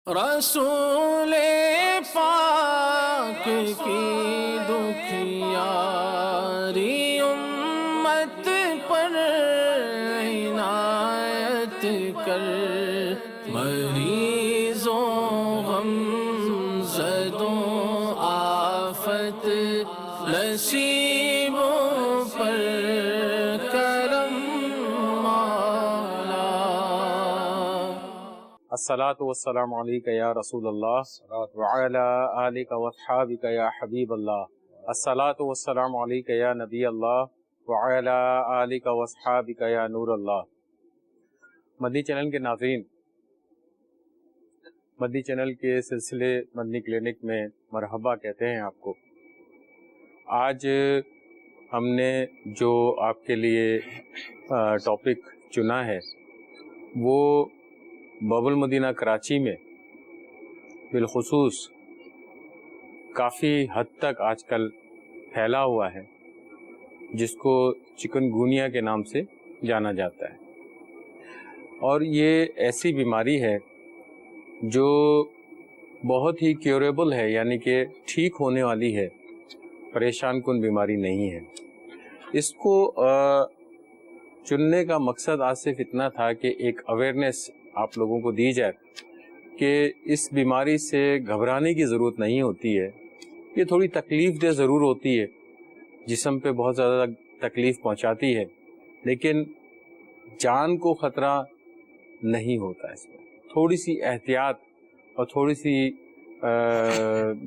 رسول پاک کی دکھیاری امت پر عنایت کر، مریضوں غم زدوں آفت نصیبوں پر کرم مولا۔ الصلاۃ والسلام علیک یا رسول اللہ وعلی آلک واصحابک یا حبیب اللہ۔ الصلاۃ والسلام علیک یا نبی اللہ وعلی آلک واصحابک یا نور اللہ۔ مدنی چینل کے ناظرین، مدنی چینل کے سلسلے مدنی کلینک میں مرحبا کہتے ہیں آپ کو۔ آج ہم نے جو آپ کے لیے ٹاپک چنا ہے وہ باب المدینہ کراچی میں بالخصوص کافی حد تک آج کل پھیلا ہوا ہے، جس کو چکن گونیا کے نام سے جانا جاتا ہے، اور یہ ایسی بیماری ہے جو بہت ہی کیوریبل ہے، یعنی کہ ٹھیک ہونے والی ہے، پریشان کن بیماری نہیں ہے۔ اس کو چننے کا مقصد آج صرف اتنا تھا کہ ایک اویئرنیس آپ لوگوں کو دی جائے کہ اس بیماری سے گھبرانے کی ضرورت نہیں ہوتی ہے۔ یہ تھوڑی تکلیف دہ ضرور ہوتی ہے، جسم پہ بہت زیادہ تکلیف پہنچاتی ہے، لیکن جان کو خطرہ نہیں ہوتا۔ اس میں تھوڑی سی احتیاط اور تھوڑی سی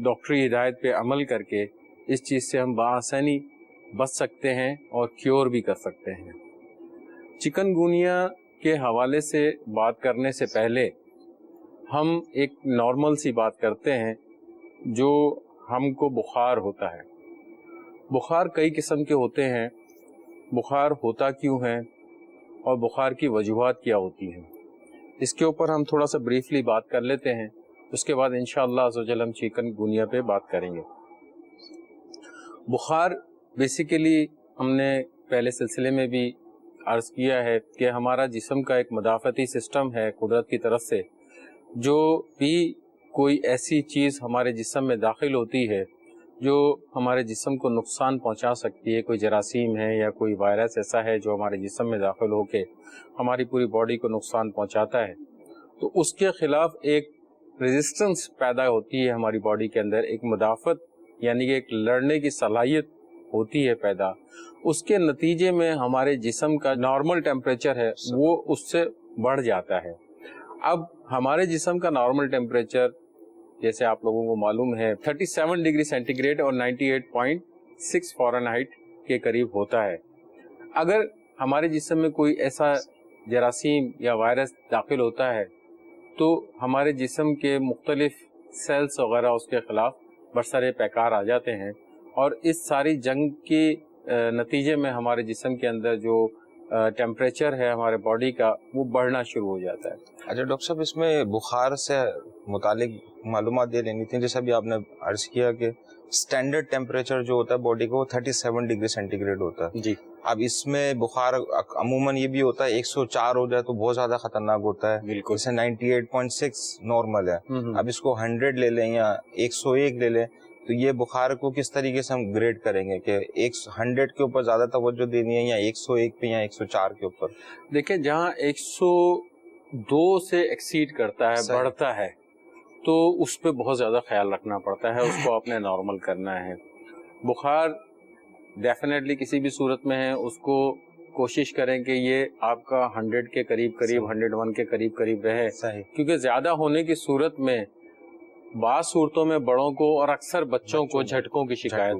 ڈاکٹری ہدایت پہ عمل کر کے اس چیز سے ہم بآسانی بچ سکتے ہیں اور کیور بھی کر سکتے ہیں۔ چکن گونیا کے حوالے سے بات کرنے سے پہلے ہم ایک نارمل سی بات کرتے ہیں۔ جو ہم کو بخار ہوتا ہے، بخار کئی قسم کے ہوتے ہیں، بخار ہوتا کیوں ہے اور بخار کی وجوہات کیا ہوتی ہیں، اس کے اوپر ہم تھوڑا سا بریفلی بات کر لیتے ہیں۔ اس کے بعد انشاءاللہ عزوجل ہم چکن گونیا پہ بات کریں گے۔ بخار بیسیکلی ہم نے پہلے سلسلے میں بھی عرض کیا ہے کہ ہمارا جسم کا ایک مدافعتی سسٹم ہے قدرت کی طرف سے، جو بھی کوئی ایسی چیز ہمارے جسم میں داخل ہوتی ہے جو ہمارے جسم کو نقصان پہنچا سکتی ہے، کوئی جراثیم ہے یا کوئی وائرس ایسا ہے جو ہمارے جسم میں داخل ہو کے ہماری پوری باڈی کو نقصان پہنچاتا ہے، تو اس کے خلاف ایک ریزسٹنس پیدا ہوتی ہے ہماری باڈی کے اندر، ایک مدافعت یعنی کہ ایک لڑنے کی صلاحیت ہوتی ہے پیدا۔ اس کے نتیجے میں ہمارے جسم کا نارمل ٹیمپریچر ہے وہ اس سے بڑھ جاتا ہے۔ اب ہمارے جسم کا نارمل ٹیمپریچر جیسے آپ لوگوں کو معلوم ہے 37 ڈگری سینٹی گریڈ اور 98.6 فارنہائٹ کے قریب ہوتا ہے۔ اگر ہمارے جسم میں کوئی ایسا جراثیم یا وائرس داخل ہوتا ہے تو ہمارے جسم کے مختلف سیلز وغیرہ اس کے خلاف برسر پیکار آ جاتے ہیں، اور اس ساری جنگ کے نتیجے میں ہمارے جسم کے اندر جو ٹیمپریچر ہے ہمارے باڈی کا وہ بڑھنا شروع ہو جاتا ہے۔ اچھا ڈاکٹر صاحب، اس میں بخار سے متعلق معلومات دے لینی تھی۔ جیسے ابھی آپ نے عرض کیا کہ اسٹینڈرڈ ٹیمپریچر جو ہوتا ہے باڈی کا وہ 37 ڈگری سینٹی گریڈ ہوتا ہے جی۔ اب اس میں بخار عموماً یہ بھی ہوتا ہے 104 ہو جائے تو بہت زیادہ خطرناک ہوتا ہے، بالکل۔ جیسے 98.6 نارمل ہے۔ اب اس کو 100 لے لیں یا 101 لے لیں تو یہ بخار کو کس طریقے سے ہم گریڈ کریں گے کہ 100 کے اوپر زیادہ توجہ دینی ہے یا 101 پہ یا 104 کے اوپر؟ دیکھیں، جہاں 102 سے ایکسیڈ کرتا ہے، بڑھتا ہے، تو اس پہ بہت زیادہ خیال رکھنا پڑتا ہے، اس کو آپ نے نارمل کرنا ہے۔ بخار ڈیفینیٹلی کسی بھی صورت میں ہے، اس کو کوشش کریں کہ یہ آپ کا 100 کے قریب 101 کے قریب رہے، کیونکہ زیادہ ہونے کی صورت میں بعض صورتوں میں بڑوں کو اور اکثر بچوں کو جھٹکوں کی شکایت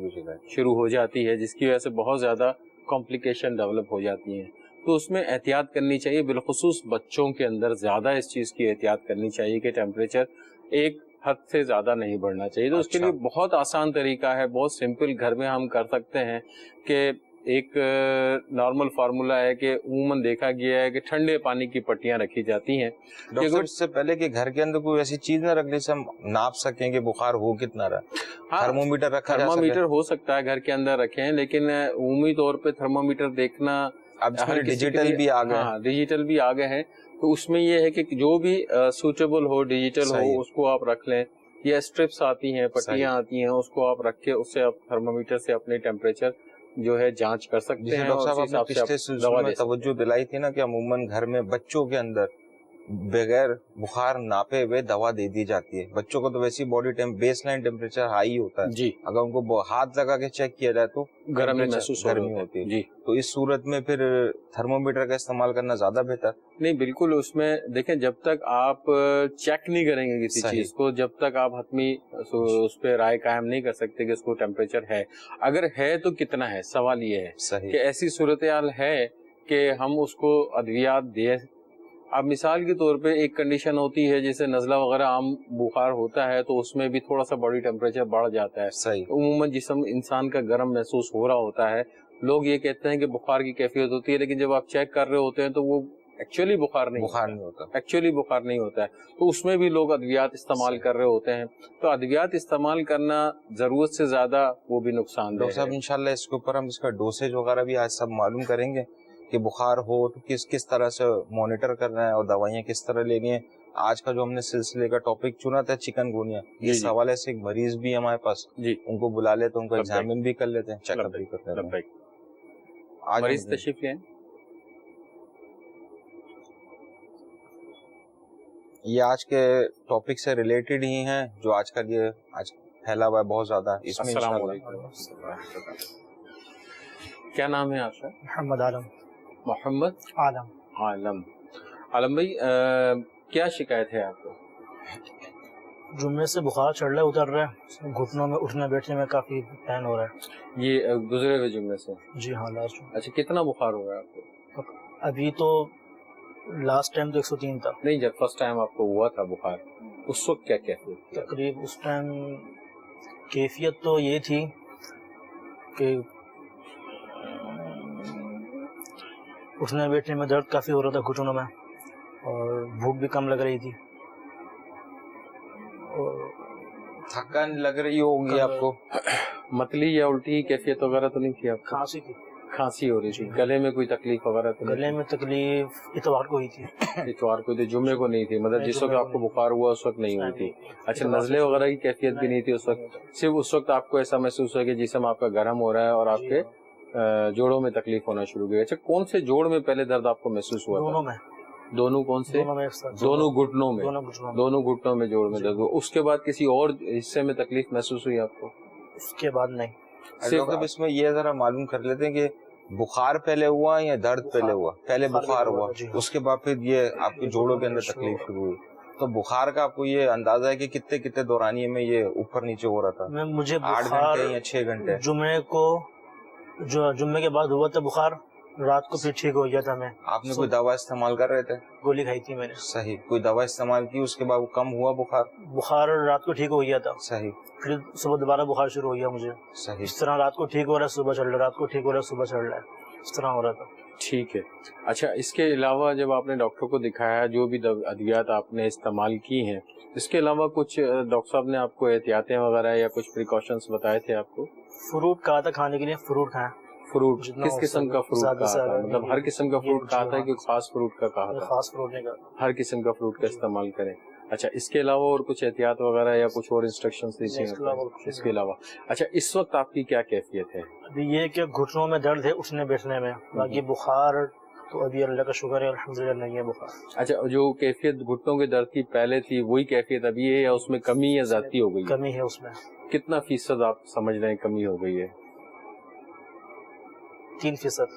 شروع ہو جاتی ہے، جس کی وجہ سے بہت زیادہ کمپلیکیشن ڈیولپ ہو جاتی ہیں۔ تو اس میں احتیاط کرنی چاہیے، بالخصوص بچوں کے اندر زیادہ اس چیز کی احتیاط کرنی چاہیے کہ ٹیمپریچر ایک حد سے زیادہ نہیں بڑھنا چاہیے۔ تو اس کے لیے بہت آسان طریقہ ہے، بہت سمپل، گھر میں ہم کر سکتے ہیں کہ ایک نارمل فارمولا ہے کہ عموماً دیکھا گیا ہے کہ ٹھنڈے پانی کی پٹیاں رکھی جاتی ہیں۔ اس سے پہلے کہ گھر کے اندر کوئی ایسی چیز نہ رکھنے سے ہم ناپ سکیں کہ بخار ہو کتنا رہا، تھرمومیٹر رکھا جا سکتا ہے؟ تھرمومیٹر ہو سکتا ہے گھر کے اندر رکھیں، لیکن عمومی طور پہ تھرمومیٹر دیکھنا اب ڈیجیٹل بھی آ گئے، ڈیجیٹل بھی آ گئے ہیں، تو اس میں یہ ہے کہ جو بھی سوٹیبل ہو ڈیجیٹل ہو اس کو آپ رکھ لیں, یا اسٹرپس آتی ہیں, پٹیاں آتی ہیں, اس کو آپ رکھ کے اس سے آپ تھرمومیٹر سے اپنے ٹیمپریچر جو ہے جانچ کر سکتے ہیں. ڈاکٹر صاحب آپ نے پچھلے سلسلے میں توجہ دلائی تھی نا کہ عموماً گھر میں بچوں کے اندر بغیر بخار ناپے ہوئے دوا دے دی جاتی ہے. بچوں کو تو ویسی body base line temperature high ہوتا ہے جی, اگر ان کو ہاتھ لگا کے چیک کیا جائے تو گرمی محسوس ہوتی ہے جی. تو اس صورت میں پھر تھرمومیٹر کا استعمال کرنا زیادہ بہتر نہیں, بالکل. اس میں دیکھیں جب تک آپ چیک نہیں کریں گے کسی چیز کو, جب تک آپ حتمی اس پہ رائے قائم نہیں کر سکتے کہ اس کو ٹیمپریچر ہے. اگر ہے تو کتنا ہے, سوال یہ ہے کہ ایسی صورتحال ہے کہ ہم اس کو ادویات دیں. اب مثال کے طور پہ ایک کنڈیشن ہوتی ہے جیسے نزلہ وغیرہ عام بخار ہوتا ہے تو اس میں بھی تھوڑا سا باڈی ٹیمپریچر بڑھ جاتا ہے. عموماً جسم انسان کا گرم محسوس ہو رہا ہوتا ہے. لوگ یہ کہتے ہیں کہ بخار کی کیفیت ہوتی ہے, لیکن جب آپ چیک کر رہے ہوتے ہیں تو وہ ایکچولی بخار نہیں ہوتا, ایکچولی بخار نہیں ہوتا ہے. تو اس میں بھی لوگ ادویات استعمال کر رہے ہوتے ہیں. تو ادویات استعمال کرنا ضرورت سے زیادہ وہ بھی نقصان دہ ہے. ڈاکٹر صاحب انشاءاللہ اس کے اوپر ہم اس کا ڈوسیج وغیرہ بھی آج سب معلوم کریں گے کہ بخار ہو تو کس طرح سے مانیٹر کرنا ہے اور دوائیاں کس طرح لینی ہیں. آج کا جو ہم نے سلسلے کا ٹاپک چنا تھا چکن گونیا, اس حوالے سے ایک مریض بھی ہمارے پاس, ان کو بلا لیتے ہیں, ان کو ایگزامن بھی کر لیتے ہیں, چیک اپ بھی کرتے ہیں. مریض تشریف لیں. یہ آج کے ٹاپک سے ریلیٹڈ ہی ہیں جو آج کل یہ آج پھیلا ہوا ہے بہت زیادہ. اس میں السلام علیکم. کیا نام ہے آپ کا؟ محمد عالم. محمد عالم. عالم بھائی کیا شکایت ہے آپ کو؟ جمعے سے بخار چڑھ رہا ہے, اتر رہا ہے, گھٹنوں میں اٹھنے بیٹھنے میں کافی پین ہو رہا ہے. یہ گزرے ہوئے جمعے سے؟ جی ہاں, لاسٹ. اچھا, کتنا بخار ہو رہا ہے آپ کو؟ ابھی تو لاسٹ ٹائم تو 103 تھا. نہیں, جب فرسٹ ٹائم آپ کو ہوا تھا بخار اس وقت کیا کیفیت تھی؟ تقریب اس ٹائم کیفیت تو یہ تھی کہ اٹھنے بیٹھنے میں درد کافی ہو رہا تھا گھٹنوں میں, اور بھوک بھی کم لگ رہی تھی, اور تھکن لگ رہی ہوگی آپ کو. متلی یا الٹی کیفیت وغیرہ تو نہیں تھی آپ کو؟ کھانسی تھی. کھانسی ہو رہی تھی. گلے میں کوئی تکلیف وغیرہ تو گلے میں تکلیف اتوار کو ہوئی تھی. اتوار کو تھی, جمعے کو نہیں تھی, مطلب جس وقت آپ کو بخار ہوا اس وقت نہیں ہوئی تھی. اچھا, نزلے وغیرہ کی کیفیت بھی نہیں تھی اس وقت, صرف اس وقت آپ کو ایسا محسوس ہوا کہ جسم آپ کا گرم ہو رہا ہے اور آپ کے جوڑوں میں تکلیف ہونا شروع ہوئی. اچھا, کون سے جوڑ میں پہلے درد آپ کو محسوس ہوا؟ دونوں میں. دونوں کون سے؟ دونوں گھٹنوں میں. دونوں گھٹنوں میں جوڑ میں درد ہوا. اس کے بعد کسی اور حصے میں تکلیف محسوس ہوئی آپ کو؟ اس کے بعد نہیں. صرف اس میں یہ ذرا معلوم کر لیتے ہیں کہ بخار پہلے ہوا یا درد پہلے ہوا؟ پہلے بخار ہوا, اس کے بعد پھر یہ آپ کے جوڑوں کے اندر تکلیف شروع ہوئی. تو بخار کا آپ کو یہ اندازہ ہے کہ کتنے دورانیے میں یہ اوپر نیچے ہو رہا تھا؟ مجھے 8 گھنٹے یا 6 گھنٹے؟ جمعے کے بعد ہوا تھا بخار, رات کو پھر ٹھیک ہو گیا تھا. میں آپ نے کوئی دوا استعمال کر رہے تھے؟ گولی کھائی تھی میں نے. صحیح. کوئی دوا استعمال کی, اس کے بعد وہ کم ہوا بخار رات کو ٹھیک ہو گیا تھا. صحیح. پھر صبح دوبارہ بخار شروع ہو گیا مجھے. صحیح. اس طرح رات کو ٹھیک ہو رہا ہے, صبح چڑھ رہا ہے, رات کو ٹھیک ہو رہا ہے, صبح چڑھ رہا ہے, اس طرح ہو رہا تھا. ٹھیک ہے. اچھا, اس کے علاوہ جب آپ نے ڈاکٹر کو دکھایا, جو بھی ادویات آپ نے استعمال کی ہیں, اس کے علاوہ کچھ ڈاکٹر صاحب نے آپ کو احتیاطیں وغیرہ یا کچھ پریکاشنز بتائے تھے آپ کو؟ فروٹ کہا تھا کھانے کے لیے, فروٹ کھائیں. فروٹ کس قسم کا فروٹ کہا تھا؟ مطلب ہر قسم کا فروٹ کہا تھا کہ خاص فروٹ کا کہا تھا؟ خاص فروٹ نہیں کہا, ہر قسم کا فروٹ کا استعمال کریں. اچھا, اس کے علاوہ اور کچھ احتیاط وغیرہ یا کچھ اور انسٹرکشنز دی تھیں اس کے علاوہ؟ اچھا, اس وقت آپ کی کیا کیفیت ہے؟ ابھی یہ کہ گھٹنوں میں درد ہے اٹھنے بیٹھنے میں, باقی بخار تو ابھی اللہ کا شکر ہے الحمدللہ نہیں ہے بخار. اچھا, جو کیفیت گھٹنوں کے درد کی پہلے تھی وہی کیفیت ابھی ہے یا اس میں کمی یا زیادتی ہو گئی؟ کمی ہے اس میں. کتنا فیصد آپ سمجھ رہے ہیں کمی ہو گئی ہے؟ 3%.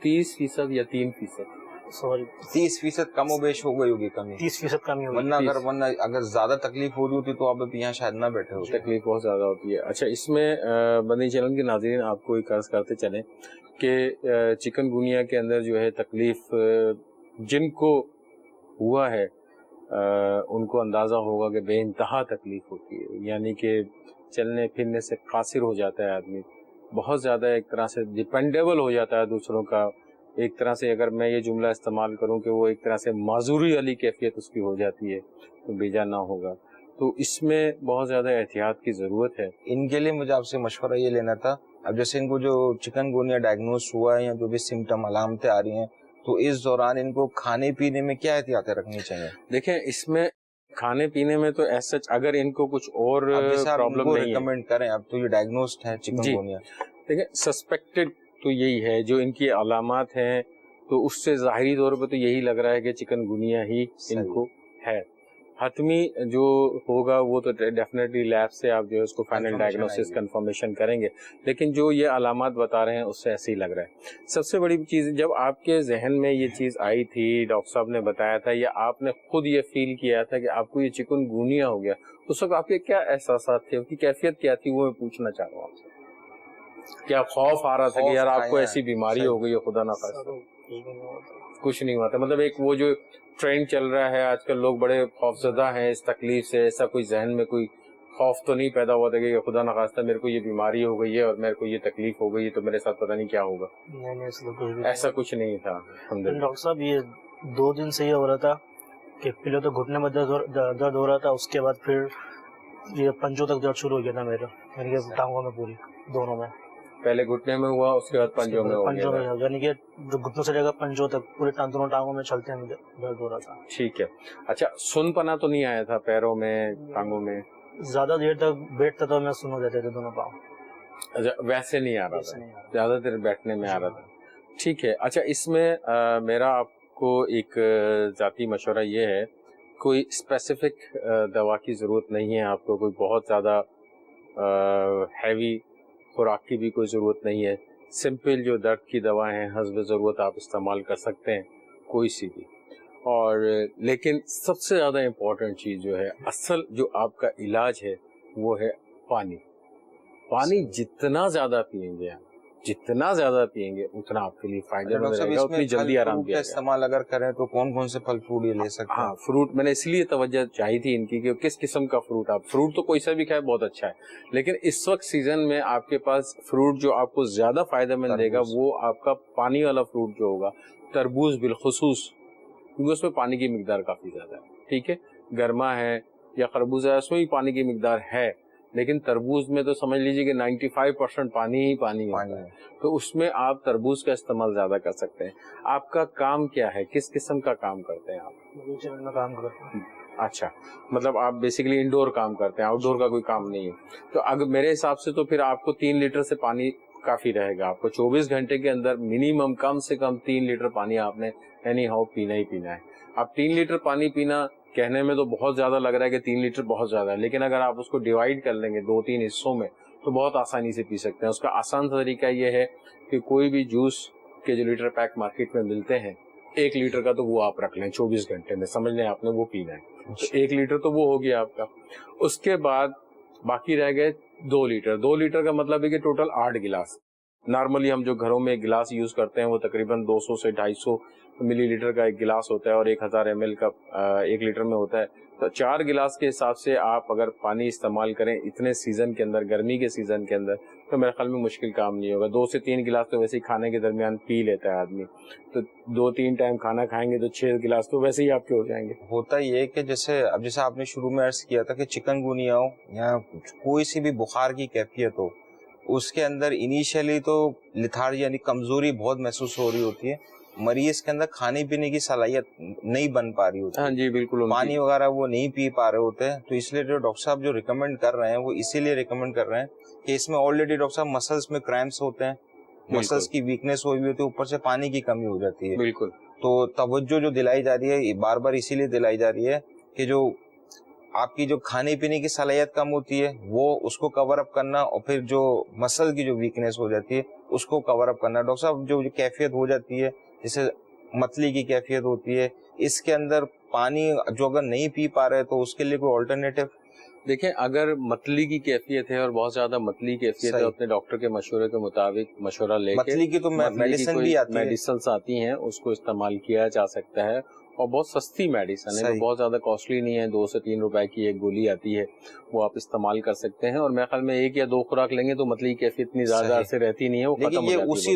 30% یا 3%؟ سوری, 30% کم و بیش ہو گئی ہوگی کمی. 30% کمی ہوگی. ورنہ اگر زیادہ تکلیف ہو رہی ہوتی تو آپ اب یہاں شاید نہ بیٹھے ہوتے. تکلیف بہت زیادہ ہوتی ہے. اچھا, اس میں مدنی چینل کے ناظرین آپ کو ایک عرض کرتے چلیں کہ چکن گونیا کے اندر جو ہے تکلیف جن کو ہوا ہے ان کو اندازہ ہوگا کہ بے انتہا تکلیف ہوتی ہے, یعنی کہ چلنے پھرنے سے قاصر ہو جاتا ہے آدمی, بہت زیادہ ایک طرح سے ڈیپینڈیبل ہو جاتا ہے دوسروں کا. ایک طرح سے اگر میں یہ جملہ استعمال کروں کہ وہ ایک طرح سے معذوری والی کیفیت اس کی ہو جاتی ہے تو بیجا نہ ہوگا. تو اس میں بہت زیادہ احتیاط کی ضرورت ہے. ان کے لیے مجھے آپ سے مشورہ یہ لینا تھا, اب جیسے ان کو جو چکن گونیا ڈائگنوز ہوا ہے یا جو بھی سمٹم علامتیں آ رہی ہیں تو اس دوران ان کو کھانے پینے میں کیا احتیاطیں رکھنی چاہیے؟ دیکھیں اس میں کھانے پینے میں تو ایسا اگر ان کو کچھ اور پرابلم نہیں ہے ریکمینڈ کریں، اب تو یہ ڈائگنوسڈ ہے چکن گونیا. دیکھیں سسپیکٹڈ تو یہی ہے، جو ان کی علامات ہیں تو اس سے ظاہری طور پہ تو یہی لگ رہا ہے کہ چکن گونیا ہی ان کو ہے. حتمی جو ہوگا وہ تو ڈیفینیٹلی لیب سے آپ جو ہے اس کو فائنل ڈائگنوسس کنفرمیشن کریں گے، لیکن جو یہ علامات بتا رہے ہیں اس سے ایسے ہی لگ رہا ہے. سب سے بڑی چیز جب آپ کے ذہن میں یہ چیز آئی تھی، ڈاکٹر صاحب نے بتایا تھا یا آپ نے خود یہ فیل کیا تھا کہ آپ کو یہ چکن گونیا ہو گیا، اس وقت آپ کے کیا احساسات تھے، اس کی کیفیت کیا تھی، وہ میں پوچھنا چاہ رہا ہوں آپ سے. کیا خوف آ رہا تھا کہ یار آپ کو ایسی بیماری ہو گئی ہے، خدا نہ خواستہ؟ کچھ نہیں ہوا تھا. مطلب ایک وہ جو ٹرینڈ چل رہا ہے آج کل، لوگ بڑے خوفزدہ ہیں اس تکلیف سے، ایسا کوئی ذہن میں کوئی خوف تو نہیں پیدا ہوا تھا کہ خدا نخواستہ میرے کو یہ بیماری ہو گئی ہے اور میرے کو یہ تکلیف ہو گئی ہے تو میرے ساتھ پتہ نہیں کیا ہوگا؟ ایسا کچھ نہیں تھا. ڈاکٹر صاحب یہ 2 دن سے یہ ہو رہا تھا کہ پہلے تو گھٹنے میں درد ہو رہا تھا، اس کے بعد پھر یہ پنجوں تک درد شروع ہو گیا تھا میرے، یعنی کہ ٹانگوں میں پوری دونوں میں. پہلے گھٹنے میں ہوا، اس کے بعد پنجوں میں ہو گیا، یعنی کہ جو گھٹنوں سے لے کر پنجوں تک پورے دونوں ٹانگوں میں چلتے ہیں درد ہو رہا تھا. ٹھیک ہے. اچھا سن پنا تو نہیں آیا تھا پیروں میں، ٹانگوں میں؟ زیادہ دیر تک بیٹھتا تھا میں، سن ہو جاتے تھے دونوں پاؤں. اچھا ویسے نہیں آ رہا تھا، زیادہ دیر بیٹھنے میں آ رہا تھا. ٹھیک ہے. اچھا اس میں میرا آپ کو ایک ذاتی مشورہ یہ ہے، کوئی اسپیسیفک دوا کی ضرورت نہیں ہے آپ کو، کوئی بہت زیادہ ہیوی خوراک کی بھی کوئی ضرورت نہیں ہے. سمپل جو درد کی دوائیں ہیں حسب ضرورت آپ استعمال کر سکتے ہیں کوئی سی بھی. اور لیکن سب سے زیادہ امپورٹنٹ چیز جو ہے، اصل جو آپ کا علاج ہے وہ ہے پانی. پانی جتنا زیادہ پیئیں گے، جتنا زیادہ پیئیں گے اتنا آپ کے لیے فائدہ مند رہے گا، اتنی جلدی آرام دیا جائے گا. استعمال اگر کریں تو کون کون سے پھل فروٹ یہ لے سکتے ہیں؟ ہاں فروٹ میں نے اس لیے توجہ چاہی تھی ان کی کہ کس قسم کا فروٹ. آپ فروٹ تو کوئی سا بھی کھائے بہت اچھا ہے، لیکن اس وقت سیزن میں آپ کے پاس فروٹ جو آپ کو زیادہ فائدہ مند دے گا وہ آپ کا پانی والا فروٹ جو ہوگا، تربوز بالخصوص، کیونکہ اس میں پانی کی مقدار کافی زیادہ ہے. ٹھیک ہے، گرما ہے یا خربوزہ ہے، اس میں بھی پانی کی مقدار ہے، لیکن تربوز میں تو سمجھ لیجیے کہ 95% پانی ہی پانی ہوتا ہے، تو اس میں آپ تربوز کا استعمال زیادہ کر سکتے ہیں. آپ کا کام کیا ہے، کس قسم کا کام کرتے ہیں آپ؟ کام کرتا ہوں. اچھا مطلب آپ بیسیکلی انڈور کام کرتے ہیں، آؤٹ ڈور کا کوئی کام نہیں ہے. تو اگر میرے حساب سے تو پھر آپ کو 3 لیٹر سے پانی کافی رہے گا. آپ کو 24 گھنٹے کے اندر منیمم کم سے کم 3 لیٹر پانی آپ نے اینی ہاؤ پینا ہی پینا ہے. اب 3 لیٹر پانی پینا کہنے میں تو بہت زیادہ لگ رہا ہے کہ 3 لیٹر بہت زیادہ ہے، لیکن اگر آپ اس کو ڈیوائڈ کر لیں گے 2-3 حصوں میں تو بہت آسانی سے پی سکتے ہیں. اس کا آسان طریقہ یہ ہے کہ کوئی بھی جوس کے جو لیٹر پیک مارکیٹ میں ملتے ہیں 1 لیٹر کا، تو وہ آپ رکھ لیں 24 گھنٹے میں، سمجھ لیں آپ نے وہ پینا ہے. 1 لیٹر تو وہ ہو گیا آپ کا. اس کے بعد باقی رہ گئے 2 لیٹر. 2 لیٹر کا مطلب ہے کہ ٹوٹل 8 گلاس. نارملی ہم جو گھروں میں گلاس یوز کرتے ہیں وہ تقریباً 200 سے 250 ملی لیٹر کا ایک گلاس ہوتا ہے اور 1000 ml کا 1 لیٹر میں ہوتا ہے. تو 4 گلاس کے حساب سے آپ اگر پانی استعمال کریں اتنے سیزن کے اندر، گرمی کے سیزن کے اندر، تو میرے خیال میں مشکل کام نہیں ہوگا. 2 سے 3 گلاس تو ویسے ہی کھانے کے درمیان پی لیتا ہے آدمی، تو 2-3 ٹائم کھانا کھائیں گے تو 6 گلاس تو ویسے ہی آپ کے ہو جائیں گے. ہوتا یہ کہ جیسے آپ نے شروع میں عرض کیا تھا کہ چکن گونیا ہو یا کوئی سی بھی بخار کی کیفیت ہو، اس کے اندر انیشیلی تو لتھارجی یعنی کمزوری بہت محسوس ہو رہی ہوتی ہے، مریض کے اندر کھانے پینے کی صلاحیت نہیں بن پا رہی ہوتی. ہاں جی بالکل، پانی وغیرہ وہ نہیں پی پا رہے ہوتے ہیں. تو اس لیے جو ڈاکٹر صاحب جو ریکمینڈ کر رہے ہیں وہ اسی لیے ریکمینڈ کر رہے ہیں کہ اس میں آلریڈی ڈاکٹر صاحب مسلس میں کرامپس ہوتے ہیں، مسلس کی ویکنیس ہوئی ہوتی ہے، اوپر سے پانی کی کمی ہو جاتی ہے. بالکل. تو توجہ جو دلائی جا رہی ہے بار بار اسی لیے دلائی جا رہی ہے کہ جو آپ کی جو کھانے پینے کی صلاحیت کم ہوتی ہے وہ اس کو کور اپ کرنا، اور پھر جو مسل کی جو ویکنیس ہو جاتی ہے اس کو کور اپ کرنا. ڈاکٹر صاحب جو کیفیت ہو جاتی ہے جیسے متلی کی کیفیت ہوتی ہے، اس کے اندر پانی جو اگر نہیں پی پا رہے تو اس کے لیے کوئی آلٹرنیٹو؟ دیکھیں اگر متلی کی کیفیت ہے اور بہت زیادہ متلی کیفیت ہے، اپنے ڈاکٹر کے مشورے کے مطابق مشورہ لے کے، متلی کی تو میڈیسن بھی آتی ہے، میڈیسنس آتی ہیں، اس کو استعمال کیا جا سکتا ہے، اور بہت سستی میڈیسن ہے، بہت زیادہ کاسٹلی نہیں ہے. 2 سے 3 روپے کی ایک گولی آتی ہے، وہ آپ استعمال کر سکتے ہیں. اور میرے خیال میں 1 یا 2 خوراک لیں گے تو متلی کی کیفیت اتنی زیادہ عرصے رہتی نہیں ہے، وہ ختم ہو جاتی ہے. لیکن یہ اسی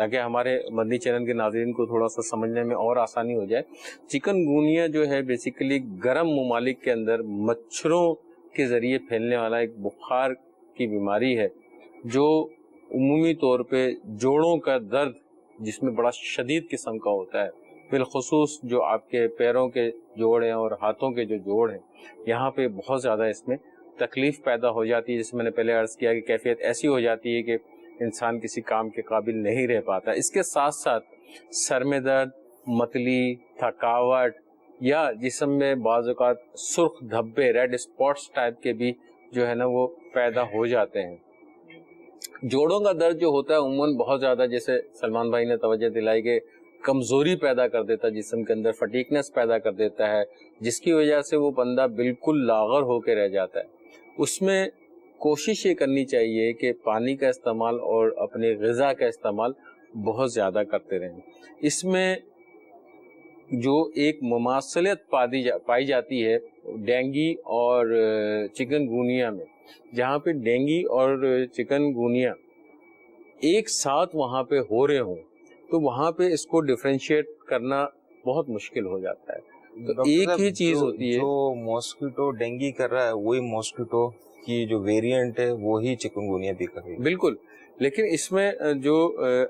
تاکہ ہمارے مدنی چینل کے ناظرین کو تھوڑا سا سمجھنے میں اور آسانی ہو جائے. چکن گونیا جو ہے بیسیکلی گرم ممالک کے اندر مچھروں کے ذریعے پھیلنے والا ایک بخار کی بیماری ہے جو عمومی طور پہ جوڑوں کا درد جس میں بڑا شدید قسم کا ہوتا ہے, بالخصوص جو آپ کے پیروں کے جوڑ ہیں اور ہاتھوں کے جو جوڑ ہیں یہاں پہ بہت زیادہ اس میں تکلیف پیدا ہو جاتی ہے, جس میں نے پہلے عرض کیا کہ کیفیت ایسی ہو جاتی ہے کہ انسان کسی کام کے قابل نہیں رہ پاتا. اس کے ساتھ ساتھ سر میں درد, متلی, تھکاوٹ یا جسم میں بعض اوقات سرخ دھبے, ریڈ اسپاٹس ٹائپ کے بھی جو ہے نا وہ پیدا ہو جاتے ہیں. جوڑوں کا درد جو ہوتا ہے عموماً بہت زیادہ, جیسے سلمان بھائی نے توجہ دلائی کہ کمزوری پیدا کر دیتا ہے جسم کے اندر, فٹیکنس پیدا کر دیتا ہے, جس کی وجہ سے وہ بندہ بالکل لاغر ہو کے رہ جاتا ہے. اس میں کوشش یہ کرنی چاہیے کہ پانی کا استعمال اور اپنے غذا کا استعمال بہت زیادہ کرتے رہیں. اس میں جو ایک مماثلت پائی جاتی ہے ڈینگی اور چکن گونیا میں, جہاں پہ ڈینگی اور چکن گونیا ایک ساتھ وہاں پہ ہو رہے ہوں تو وہاں پہ اس کو ڈیفرینشیٹ کرنا بہت مشکل ہو جاتا ہے. تو ایک ہی چیز ہوتی ہے, جو ماسکیٹو ڈینگی کر رہا ہے وہی ماسکیٹو کی جو ویریئنٹ ہے وہی چکن گونیا بھی کر رہی ہے. بالکل, لیکن اس میں جو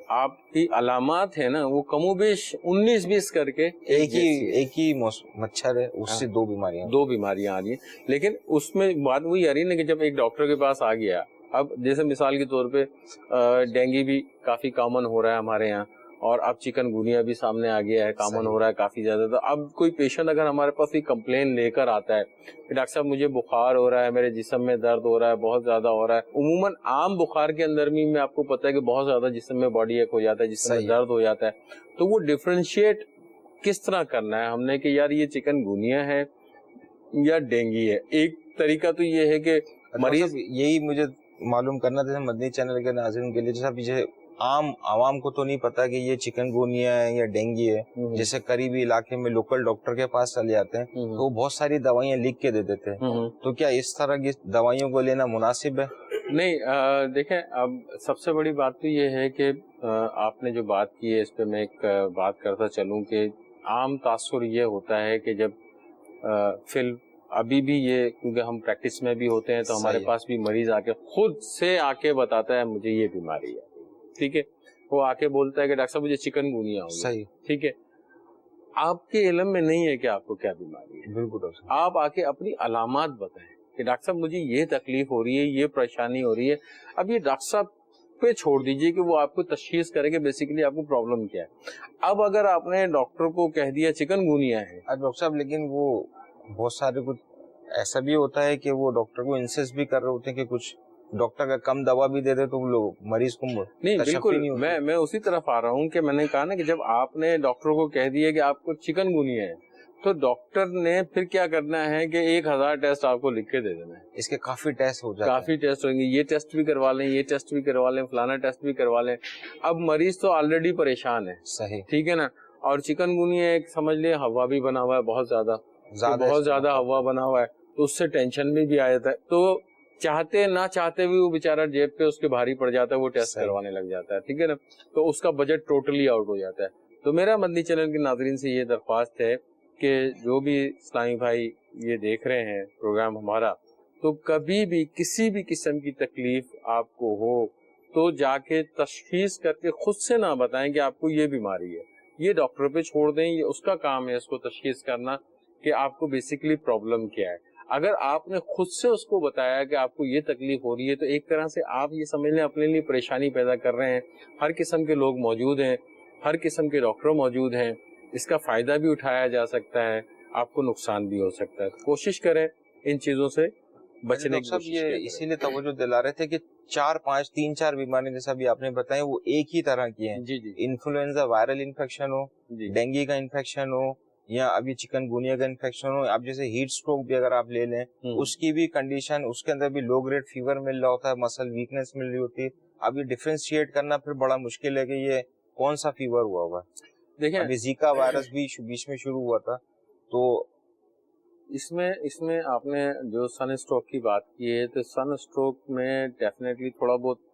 آپ کی علامات ہیں نا وہ کم و بیش 19-20 کر کے ایک ہی مچھر ہے, اس سے دو بیماریاں آ رہی ہیں. لیکن اس میں بات وہی آ رہی ہے نا کہ جب ایک ڈاکٹر کے پاس آ گیا, اب جیسے مثال کے طور پہ ڈینگی بھی کافی کامن ہو رہا ہے ہمارے یہاں, اور اب چکن گونیا بھی سامنے آ گیا ہے, کامن ہو رہا ہے کافی زیادہ. تو اب کوئی پیشنٹ اگر ہمارے پاس کوئی کمپلین لے کر آتا ہے کہ ڈاکٹر صاحب مجھے بخار ہو رہا ہے, میرے جسم میں درد ہو رہا ہے, بہت زیادہ ہو رہا ہے, عموماً عام بخار کے اندر بھی میں آپ کو پتا ہے کہ بہت زیادہ جسم میں باڈی ایک ہو جاتا ہے, جسم میں درد ہو جاتا ہے, تو وہ ڈیفرینشیٹ کس طرح کرنا ہے ہم نے کہ یار یہ چکن گونیا ہے یا ڈینگی ہے. ایک طریقہ تو یہ ہے کہ مریض, یہی مجھے معلوم کرنا تھا مدنی چینل کے ناظرین کے لیے, جیسا عام عوام کو تو نہیں پتا کہ یہ چکن گونیا ہے یا ڈینگی ہے, جیسے قریبی علاقے میں لوکل ڈاکٹر کے پاس چلے جاتے ہیں تو وہ بہت ساری دوائیاں لکھ کے دے دیتے ہیں, تو کیا اس طرح کی دوائیوں کو لینا مناسب ہے؟ نہیں, دیکھیں اب سب سے بڑی بات تو یہ ہے کہ آپ نے جو بات کی ہے اس پہ میں ایک بات کرتا چلوں کہ عام تاثر یہ ہوتا ہے کہ جب ابھی بھی یہ, کیونکہ ہم پریکٹس میں بھی ہوتے ہیں تو ہمارے پاس بھی مریض آ کے خود سے آ کے بتاتا ہے مجھے یہ بیماری ہے, ٹھیک ہے, وہ آ کے بولتا ہے کہ ڈاکٹر صاحب مجھے چکن گونیا ہو گیا, ٹھیک ہے. آپ کے علم میں نہیں ہے کہ آپ کو کیا بیماری ہے, بالکل. آپ آ کے اپنی علامات بتائیں کہ ڈاکٹر صاحب مجھے یہ تکلیف ہو رہی ہے, یہ پریشانی ہو رہی ہے. اب یہ ڈاکٹر صاحب پہ چھوڑ دیجئے کہ وہ آپ کو تشخیص کرے کہ بیسیکلی آپ کو پرابلم کیا ہے. اب اگر آپ نے ڈاکٹر کو کہہ دیا چکن گونیا ہے, ڈاکٹر صاحب لیکن وہ بہت سارے کچھ ایسا بھی ہوتا ہے کہ وہ ڈاکٹر کو انسسٹ بھی کر رہے ہوتے ہیں کہ کچھ ڈاکٹر کا کم دوا بھی دے دے تو وہ لوگ مریض کو نہیں, بالکل میں اسی طرف آ رہا ہوں کہ میں نے کہا نا کہ جب آپ نے ڈاکٹر کو کہہ دیا کہ آپ کو چکن گونیا ہے تو ڈاکٹر نے پھر کیا کرنا ہے کہ 1000 ٹیسٹ آپ کو لکھ کے دے دینا ہے. اس کے کافی ٹیسٹ ہو جاتے ہیں, کافی ٹیسٹ ہوں گے, یہ ٹیسٹ بھی کروا لیں, یہ ٹیسٹ بھی کروا لیں, فلانا ٹیسٹ بھی کروا لیں. اب مریض تو آلریڈی پریشان ہے, صحیح, ٹھیک ہے نا, اور چکن گونیا ایک سمجھ لیں ہوا بھی بنا ہوا ہے, بہت زیادہ ہوا بنا ہوا ہے, تو اس سے ٹینشن میں بھی آ جاتا ہے. تو چاہتے نہ چاہتے بھی وہ بیچارہ جیب پہ اس کے بھاری پڑ جاتا ہے, وہ ٹیسٹ کروانے لگ جاتا ہے, ٹھیک ہے نا, تو اس کا بجٹ ٹوٹلی آؤٹ ہو جاتا ہے. تو میرا مدنی چینل کے ناظرین سے یہ درخواست ہے کہ جو بھی اسلامی بھائی یہ دیکھ رہے ہیں پروگرام ہمارا, تو کبھی بھی کسی بھی قسم کی تکلیف آپ کو ہو تو جا کے تشخیص کر کے خود سے نہ بتائیں کہ آپ کو یہ بیماری ہے, یہ ڈاکٹر پہ چھوڑ دیں, یہ اس کا کام ہے اس کو تشخیص کرنا کہ آپ کو بیسیکلی پرابلم کیا ہے. اگر آپ نے خود سے اس کو بتایا کہ آپ کو یہ تکلیف ہو رہی ہے تو ایک طرح سے آپ یہ سمجھ لیں اپنے لیے پریشانی پیدا کر رہے ہیں. ہر قسم کے لوگ موجود ہیں, ہر قسم کے ڈاکٹر موجود ہیں, اس کا فائدہ بھی اٹھایا جا سکتا ہے, آپ کو نقصان بھی ہو سکتا ہے. کوشش کریں ان چیزوں سے بچنے کی. یہ اسی لیے توجہ دلا رہے تھے کہ 3-4 بیماریاں جیسا بھی آپ نے بتائی وہ ایک ہی طرح کی ہیں. جی, انفلوئنزا وائرل انفیکشن ہو, ڈینگی کا انفیکشن ہو, یا ابھی چکن گونیا کا انفیکشن ہو. اب جیسے ہیٹ سٹروک بھی اگر آپ لے لیں, اس کی بھی کنڈیشن, اس کے اندر بھی لو گریڈ فیور مل رہا ہوتا ہے, مسل ویکنس مل رہی ہوتی ہے. اب یہ ڈیفرینشیٹ کرنا پھر بڑا مشکل ہے کہ یہ کون سا فیور ہوا ہوا ہے. دیکھیں ابھی زیکا وائرس بھی بیچ میں شروع ہوا تھا, تو اس میں آپ نے جو سن اسٹروک کی بات کی ہے, تو سن اسٹروک میں ڈیفینیٹلی تھوڑا بہت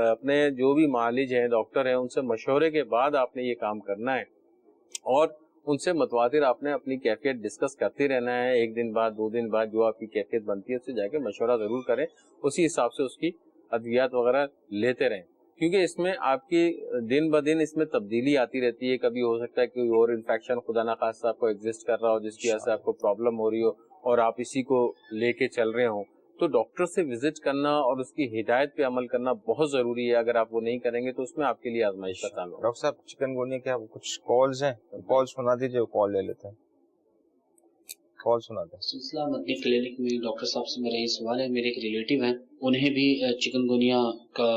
اپنے جو بھی معالج ہیں ڈاکٹر ہیں ان سے مشورے کے بعد آپ نے یہ کام کرنا ہے اور ان سے متواتر آپ نے اپنی کیفیت ڈسکس کرتے رہنا ہے. ایک دن بعد 2 دن بعد جو آپ کی کیفیت بنتی ہے اس سے جا کے مشورہ ضرور کریں, اسی حساب سے اس کی ادویات وغیرہ لیتے رہیں, کیونکہ اس میں آپ کی دن بدن اس میں تبدیلی آتی رہتی ہے. کبھی ہو سکتا ہے کہ اور انفیکشن خدا نخواستہ آپ کو ایگزسٹ کر رہا ہو جس کی وجہ سے آپ کو پرابلم ہو رہی ہو اور آپ اسی کو لے کے چل رہے ہوں, تو ڈاکٹر سے وزٹ کرنا اور اس کی ہدایت پہ عمل کرنا بہت ضروری ہے. اگر آپ وہ نہیں کریں گے تو اس میں آپ کے لیے آزمائش کا کام ہوگا. ڈاکٹر صاحب چکن گونیا کے کچھ کالز ہیں, کال سنا دیجیے, کال لے لیتے ہیں, کال سنا دیں. سلسلہ مدنی کلینک میں ڈاکٹر صاحب سے میرا یہ سوال ہے, میرے ایک ریلیٹیو ہیں, انہیں بھی چکن گونیا کا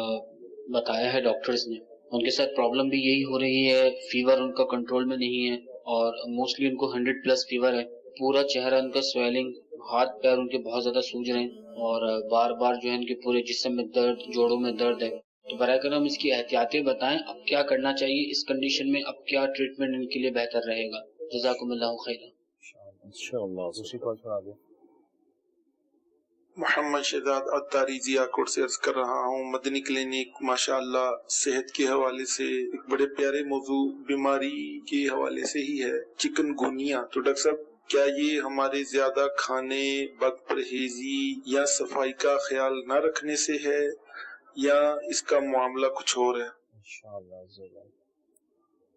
بتایا ہے ڈاکٹرز نے, ان کے ساتھ پرابلم بھی یہی ہو رہی ہے, فیور ان کا کنٹرول میں نہیں ہے اور موسٹلی ان کو 100+ فیور ہے, پورا چہرہ ان کا سویلنگ, ہاتھ پیر ان کے بہت زیادہ سوج رہے ہیں اور بار بار جو ہے ان کے پورے جسم میں درد, جوڑوں میں درد ہے. تو براہ کرم اس کی احتیاطیں بتائیں, اب کیا کرنا چاہیے اس کنڈیشن میں, اب کیا ٹریٹمنٹ ان کے لیے بہتر رہے گا. جزاکم اللہ خیرا. انشاءاللہ. دوسری کال سنا دیں. محمد شہزاد اتاری ضیا کوٹ سے عرض کر رہا ہوں. مدنی کلینک ماشاءاللہ صحت کے حوالے سے ایک بڑے پیارے موضوع بیماری کے حوالے سے ہی ہے, چکن گونیا. تو ڈاکٹر صاحب کیا یہ ہمارے زیادہ کھانے, بد پرہیزی یا صفائی کا خیال نہ رکھنے سے ہے یا اس کا معاملہ کچھ اور ہے؟ انشاءاللہ.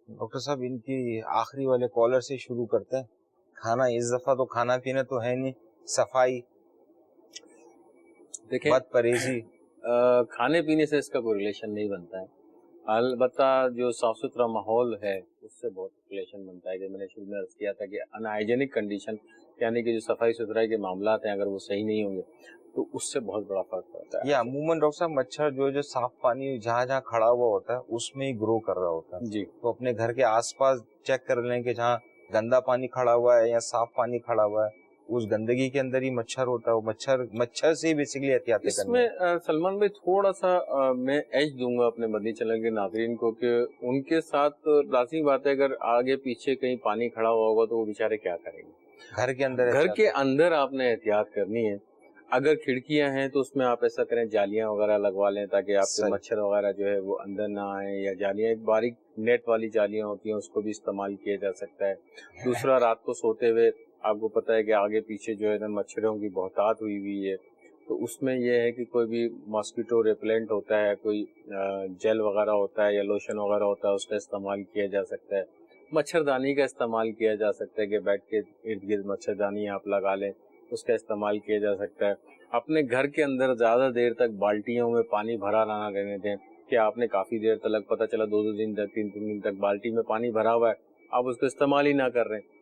ڈاکٹر صاحب ان کی آخری والے کالر سے شروع کرتے ہیں. کھانا اس دفعہ تو کھانا پینا تو ہے نہیں, صفائی, دیکھیں بد پرہیزی, کھانے پینے سے اس کا کوئی ریلیشن نہیں بنتا ہے. البتہ جو صاف ستھرا ماحول ہے اس سے بہت ریلیشن بنتا ہے. کہ میں نے شروع میں عرض کیا تھا کہ ان ہائیجینک کنڈیشن یعنی کہ جو صفائی ستھرائی کے معاملات ہیں اگر وہ صحیح نہیں ہوں گے تو اس سے بہت بڑا فرق پڑتا ہے. یہ عموماً ڈاکٹر صاحب مچھر جو صاف پانی جہاں جہاں کھڑا ہوا ہوتا ہے اس میں ہی گرو کر رہا ہوتا ہے. جی, تو اپنے گھر کے آس پاس چیک کر لیں کہ جہاں گندا پانی کھڑا ہوا ہے یا صاف پانی کھڑا ہوا ہے اس گندگی کے اندر ہی مچھر ہوتا ہے. وہ مچھر سے بیسیکلی احتیاطیں اس کرنی میں ہے. سلمان بھائی تھوڑا سا میں ایج دوں گا اپنے مدنی چینل کے ناظرین کو کہ ان کے ساتھ لازمی بات ہے اگر آگے پیچھے کہیں پانی کھڑا ہوا ہوگا تو وہ بیچارے کیا کریں گے. گھر کے اندر آپ نے احتیاط کرنی ہے. اگر کھڑکیاں ہیں تو اس میں آپ ایسا کریں جالیاں وغیرہ لگوا لیں تاکہ آپ کے مچھر وغیرہ جو ہے وہ اندر نہ آئیں, یا جالیاں ایک باریک نیٹ والی جالیاں ہوتی ہیں اس کو بھی استعمال کیا جا سکتا ہے. دوسرا, رات کو سوتے ہوئے آپ کو پتہ ہے کہ آگے پیچھے جو ہے نا مچھروں کی بہتات ہوئی ہے, تو اس میں یہ ہے کہ کوئی بھی ماسکیٹو ریپلنٹ ہوتا ہے, کوئی جیل وغیرہ ہوتا ہے یا لوشن وغیرہ ہوتا ہے, اس کا استعمال کیا جا سکتا ہے. مچھردانی کا استعمال کیا جا سکتا ہے کہ بیٹھ کے ارد گرد مچھردانی آپ لگا لیں, اس کا استعمال کیا جا سکتا ہے. اپنے گھر کے اندر زیادہ دیر تک بالٹیوں میں پانی بھرا نہ رہنے دیں کہ آپ نے کافی دیر تک پتہ چلا 2 دن تک 3 دن تک بالٹی میں پانی بھرا ہوا ہے, آپ اس کو استعمال ہی نہ کر رہے ہیں,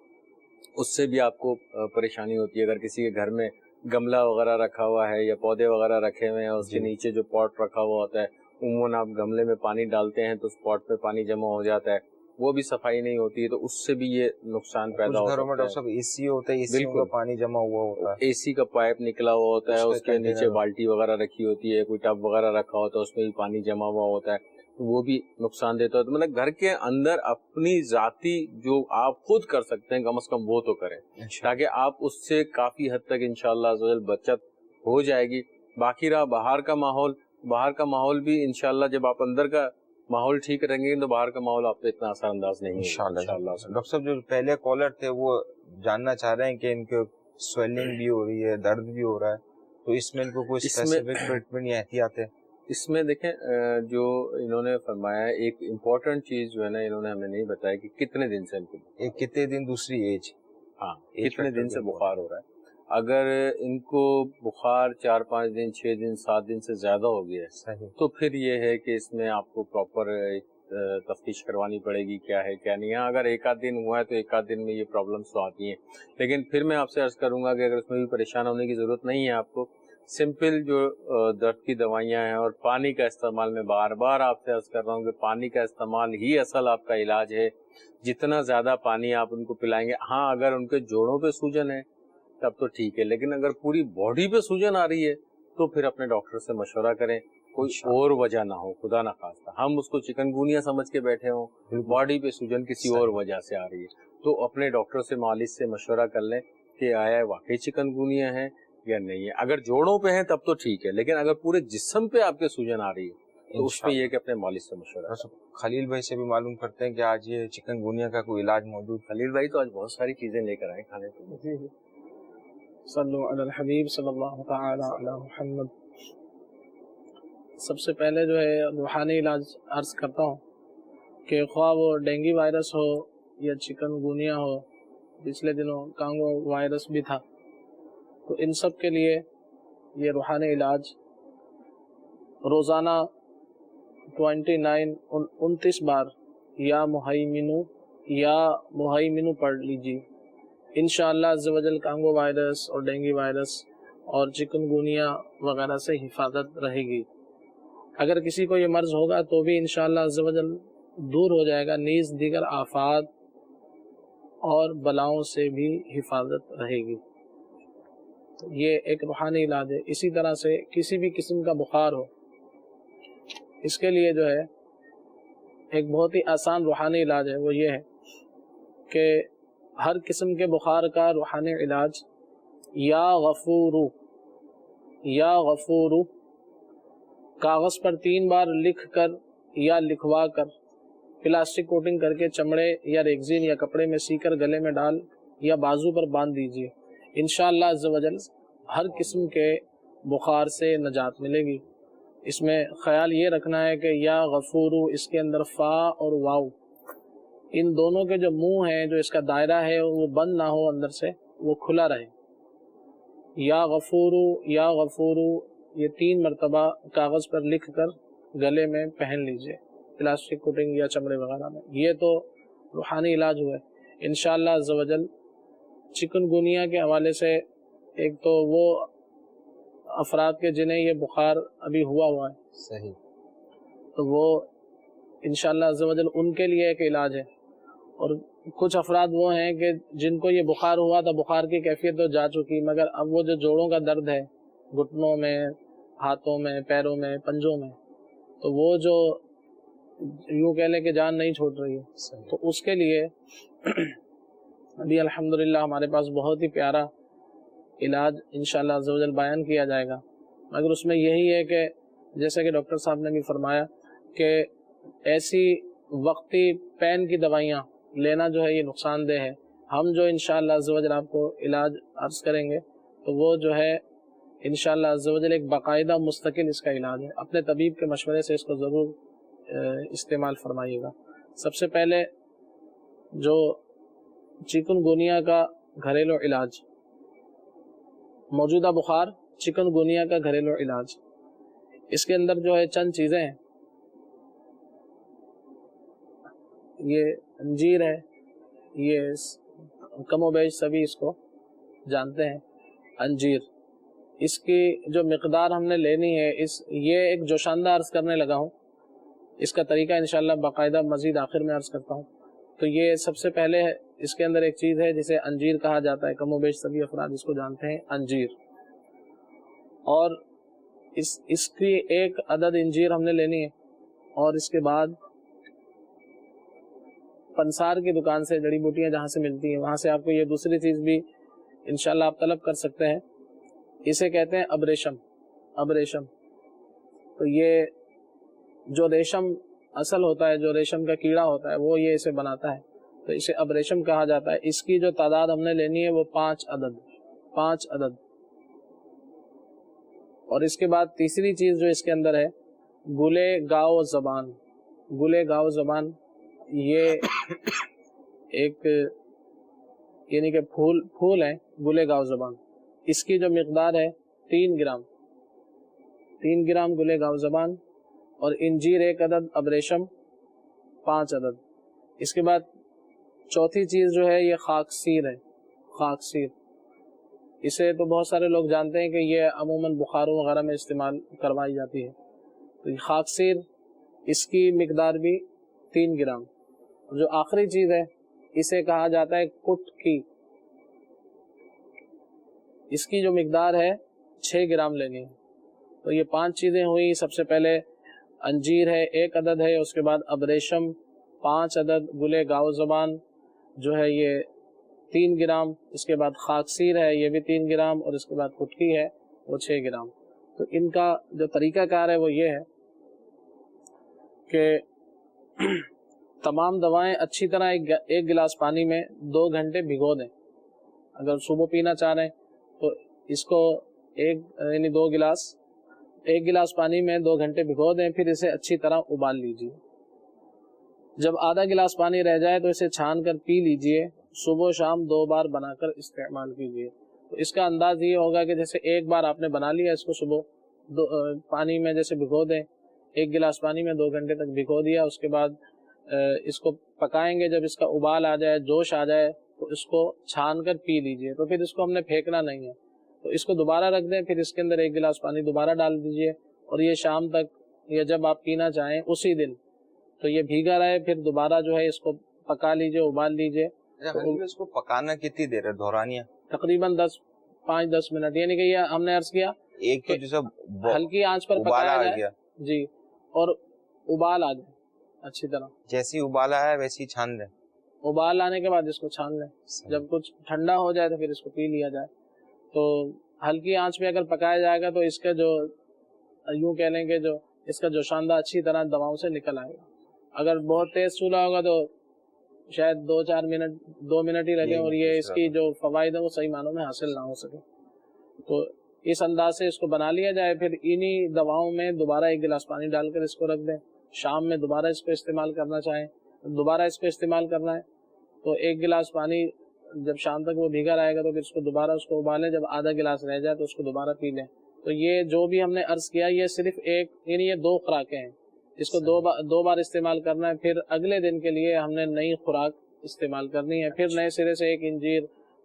اس سے بھی آپ کو پریشانی ہوتی ہے. اگر کسی کے گھر میں گملہ وغیرہ رکھا ہوا ہے یا پودے وغیرہ رکھے ہوئے ہیں, اس کے نیچے جو پاٹ رکھا ہوا ہوتا ہے, عموماً آپ گملے میں پانی ڈالتے ہیں تو اس پاٹ پہ پانی جمع ہو جاتا ہے, وہ بھی صفائی نہیں ہوتی ہے, تو اس سے بھی یہ نقصان پیدا ہوتا ہے. گھروں میں ڈاکٹر صاحب اے سی ہوتا ہے, اے سی میں پانی جمع ہوا ہوتا ہے, اے سی کا پائپ نکلا ہوا ہوتا ہے, اس کے نیچے بالٹی وغیرہ رکھی ہوتی ہے, کوئی ٹب وغیرہ رکھا ہوتا ہے, اس میں بھی پانی جمع ہوا ہوتا ہے, تو وہ بھی نقصان دیتا ہے. تو مطلب گھر کے اندر اپنی ذاتی جو آپ خود کر سکتے ہیں کم از کم وہ تو کریں, تاکہ آپ اس سے کافی حد تک انشاءاللہ عز و جل بچت ہو جائے گی. باقی رہا باہر کا ماحول بھی انشاءاللہ جب آپ اندر کا ماحول ٹھیک رہیں گے تو باہر کا ماحول آپ پہ اتنا اثر انداز نہیں ہوگا انشاءاللہ. ڈاکٹر صاحب جو پہلے کالر تھے وہ جاننا چاہ رہے ہیں کہ ان کے سویلنگ بھی ہو رہی ہے, درد بھی ہو رہا ہے, تو اس میں ان کو کوئی اسپیسیفک ٹریٹمنٹ یا احتیاط ہے؟ اس میں دیکھیں جو انہوں نے فرمایا ایک امپورٹنٹ چیز جو ہے نا انہوں نے ہمیں نہیں بتایا کہ کتنے دن سے ان کو, کتنے دن, دوسری ایج, ہاں کتنے دن سے بخار ہو رہا ہے. اگر ان کو بخار 4-5 دن 6 دن 7 دن سے زیادہ ہو گیا ہے تو پھر یہ ہے کہ اس میں آپ کو پراپر تفتیش کروانی پڑے گی کیا ہے کیا نہیں ہے. اگر 1 دن ہوا ہے تو 1 دن میں یہ پرابلمس تو آتی ہیں, لیکن پھر میں آپ سے عرض کروں گا کہ اگر اس میں بھی پریشان ہونے کی ضرورت نہیں ہے, آپ کو سمپل جو درد کی دوائیاں ہیں اور پانی کا استعمال, میں بار بار آپ سے عرض کر رہا ہوں کہ پانی کا استعمال ہی اصل آپ کا علاج ہے. جتنا زیادہ پانی آپ ان کو پلائیں گے, ہاں اگر ان کے جوڑوں پہ سوجن ہے تب تو ٹھیک ہے, لیکن اگر پوری باڈی پہ سوجن آ رہی ہے تو پھر اپنے ڈاکٹر سے مشورہ کریں. کوئی اور وجہ نہ ہو, خدا نہ خواستہ ہم اس کو چکن گونیا سمجھ کے بیٹھے ہوں, باڈی پہ سوجن کسی اور وجہ سے آ رہی ہے, تو اپنے ڈاکٹر سے معالج سے مشورہ کر لیں کہ آیا واقعی چکن گونیا ہے یا نہیں ہے. اگر جوڑوں پہ ہیں تب تو ٹھیک ہے, لیکن اگر پورے جسم پہ آپ کے سوجن آ رہی ہے تو اس پہ یہ کہ اپنے مالک سے مشورہ ڈاکٹر صاحب خلیل بھائی سے بھی معلوم کرتے ہیں کہ آج یہ چکن گونیا کا کوئی علاج موجود. خلیل بھائی تو آج بہت ساری چیزیں لے کر آئے کھانے کو. صلو علی الحبیب صلی اللہ تعالی علی محمد. سب سے پہلے جو ہے روحانی علاج عرض کرتا ہوں کہ خواہ وہ ڈینگی وائرس ہو یا چکن گونیا ہو، پچھلے دنوں کانگو وائرس بھی تھا، تو ان سب کے لیے یہ روحانی علاج روزانہ 29 بار یا مہیمنو پڑھ لیجیے. انشاءاللہ عز و جل کانگو وائرس اور ڈینگی وائرس اور چکن گونیا وغیرہ سے حفاظت رہے گی. اگر کسی کو یہ مرض ہوگا تو بھی انشاءاللہ عز و جل دور ہو جائے گا، نیز دیگر آفات اور بلاؤں سے بھی حفاظت رہے گی. یہ ایک روحانی علاج ہے. اسی طرح سے کسی بھی قسم کا بخار ہو، اس کے لیے جو ہے ایک بہت ہی آسان روحانی علاج ہے. وہ یہ ہے کہ ہر قسم کے بخار کا روحانی علاج یا غفورو کاغذ پر 3 بار لکھ کر یا لکھوا کر پلاسٹک کوٹنگ کر کے چمڑے یا ریگزین یا کپڑے میں سی کر گلے میں ڈال یا بازو پر باندھ دیجیے. انشاءاللہ عز و جل ہر قسم کے بخار سے نجات ملے گی. اس میں خیال یہ رکھنا ہے کہ یا غفورو، اس کے اندر فا اور واو، ان دونوں کے جو منہ ہیں، جو اس کا دائرہ ہے وہ بند نہ ہو، اندر سے وہ کھلا رہے. یا غفورو یہ 3 مرتبہ کاغذ پر لکھ کر گلے میں پہن لیجئے، پلاسٹک کوٹنگ یا چمڑے وغیرہ میں. یہ تو روحانی علاج ہوا ہے. انشاءاللہ عز و جل چکن گونیا کے حوالے سے ایک تو وہ افراد کے جنہیں یہ بخار ابھی ہوا ہے صحیح، تو وہ انشاءاللہ عز و جل ان کے لیے ایک علاج ہے. اور کچھ افراد وہ ہیں کہ جن کو یہ بخار ہوا تھا، بخار کی کیفیت تو جا چکی، مگر اب وہ جو جوڑوں کا درد ہے، گھٹنوں میں، ہاتھوں میں، پیروں میں، پنجوں میں، تو وہ جو یوں کہہ لیں کہ جان نہیں چھوڑ رہی ہے، تو اس کے لیے ابھی الحمدللہ ہمارے پاس بہت ہی پیارا علاج انشاءاللہ عز و جل بیان کیا جائے گا. مگر اس میں یہی ہے کہ جیسا کہ ڈاکٹر صاحب نے بھی فرمایا کہ ایسی وقتی پین کی دوائیاں لینا جو ہے یہ نقصان دہ ہے. ہم جو انشاءاللہ عز و جل آپ کو علاج عرض کریں گے تو وہ جو ہے انشاءاللہ عز و جل ایک باقاعدہ مستقل اس کا علاج ہے. اپنے طبیب کے مشورے سے اس کو ضرور استعمال فرمائیے گا. سب سے پہلے جو چکن گونیا کا گھریلو علاج، موجودہ بخار چکن گونیا کا گھریلو علاج، اس کے اندر جو ہے چند چیزیں ہیں. یہ انجیر ہے، یہ کم و بیش سبھی اس کو جانتے ہیں. انجیر، اس کی جو مقدار ہم نے لینی ہے، یہ ایک جوشاندہ عرض کرنے لگا ہوں. اس کا طریقہ انشاءاللہ باقاعدہ مزید آخر میں عرض کرتا ہوں. تو یہ سب سے پہلے اس کے اندر ایک چیز ہے جسے انجیر کہا جاتا ہے. کم و بیش سبھی افراد اس کو جانتے ہیں، انجیر. اور اس کی 1 عدد انجیر ہم نے لینی ہے. اور اس کے بعد پنسار کی دکان سے، جڑی بوٹیاں جہاں سے ملتی ہیں وہاں سے آپ کو یہ دوسری چیز بھی انشاءاللہ آپ طلب کر سکتے ہیں. اسے کہتے ہیں ابریشم. تو یہ جو ریشم اصل ہوتا ہے، جو ریشم کا کیڑا ہوتا ہے، وہ یہ اسے بناتا ہے، تو اسے ابریشم کہا جاتا ہے. اس کی جو تعداد ہم نے لینی ہے وہ 5 عدد. اور اس کے بعد تیسری چیز جو اس کے اندر ہے، گلے گاؤ زبان. یہ ایک یعنی کہ پھول ہے، گلے گاؤ زبان. اس کی جو مقدار ہے 3 گرام گلے گاؤ زبان. اور انجیر 1 عدد، ابریشم 5 عدد. اس کے بعد چوتھی چیز جو ہے یہ خاکسیر ہے. اسے تو بہت سارے لوگ جانتے ہیں کہ یہ عموماً بخاروں وغیرہ میں استعمال کروائی جاتی ہے. تو یہ خاکسیر، اس کی مقدار بھی 3 گرام. جو آخری چیز ہے اسے کہا جاتا ہے کٹکی. اس کی جو مقدار ہے 6 گرام لینی ہے. تو یہ 5 چیزیں ہوئی. سب سے پہلے انجیر ہے 1 عدد ہے، اس کے بعد ابریشم 5 عدد، گلے گاؤ زبان جو ہے یہ 3 گرام، اس کے بعد خاکسیر ہے یہ بھی 3 گرام، اور اس کے بعد کٹکی ہے وہ 6 گرام. تو ان کا جو طریقہ کار ہے وہ یہ ہے کہ تمام دوائیں اچھی طرح ایک گلاس پانی میں 2 گھنٹے بھگو دیں. اگر صبح پینا چاہ رہے ہیں تو اس کو یعنی 1 گلاس پانی میں 2 گھنٹے بھگو دیں، پھر اسے اچھی طرح ابال لیجیے. جب آدھا گلاس پانی رہ جائے تو اسے چھان کر پی لیجیے. صبح و شام 2 بار بنا کر استعمال کیجیے. تو اس کا انداز یہ ہوگا کہ جیسے ایک بار آپ نے بنا لیا، اس کو صبح پانی میں جیسے بھگو دیں، 1 گلاس پانی میں 2 گھنٹے تک بھگو دیا. اس کے بعد اس کو پکائیں گے. جب اس کا ابال آ جائے، جوش آ جائے تو اس کو چھان کر پی لیجیے. تو پھر اس کو ہم نے پھینکنا نہیں ہے، تو اس کو دوبارہ رکھ دیں، پھر اس کے اندر 1 گلاس پانی دوبارہ ڈال دیجیے، اور یہ شام تک یا جب آپ پینا چاہیں اسی دن تو یہ بھیگا رہے. پھر دوبارہ جو ہے اس کو پکا لیجیے، ابال لیجیے. اس کو پکانا کتنی دیر ہے دورانیہ؟ تقریباً 5-10 منٹ. یعنی کہ یہ ہم نے عرض کیا ایک تو جیسے ہلکی آنچ پر پکایا جائے جی، اور ابال آ جائے اچھی طرح. جیسی ابالا ہے ویسی چھان دیں. ابال آنے کے بعد اس کو چھان لیں. جب کچھ ٹھنڈا ہو جائے تو پھر اس کو پی لیا جائے. تو ہلکی آنچ پہ اگر پکایا جائے گا تو اس کا جو یوں کہہ لیں کہ جو اس کا جوشاندہ اچھی طرح دواؤں سے نکل آئے گا. اگر بہت تیز چولہا ہوگا تو شاید 2 منٹ ہی لگے اور یہ اس کی جو فوائد ہے وہ صحیح معنوں میں حاصل نہ ہو سکے. تو اس انداز سے اس کو بنا لیا جائے. پھر انہی دواؤں میں دوبارہ 1 گلاس پانی ڈال کر اس کو رکھ دیں. شام میں دوبارہ اس کو استعمال کرنا چاہیں، دوبارہ اس کو استعمال کرنا ہے تو 1 گلاس پانی جب شام تک وہ بھیگا رہے گا تو پھر اس کو دوبارہ اس کو ابالیں. جب آدھا گلاس رہ جائے تو اس کو دوبارہ پی لیں. تو یہ جو بھی ہم نے عرض کیا یہ صرف یعنی یہ 2 خوراکیں ہیں. اس کو 2 بار استعمال کرنا ہے. پھر اگلے دن کے لیے ہم نے نئی خوراک استعمال کرنی ہے. پھر نئے سرے سے 1 انجیر،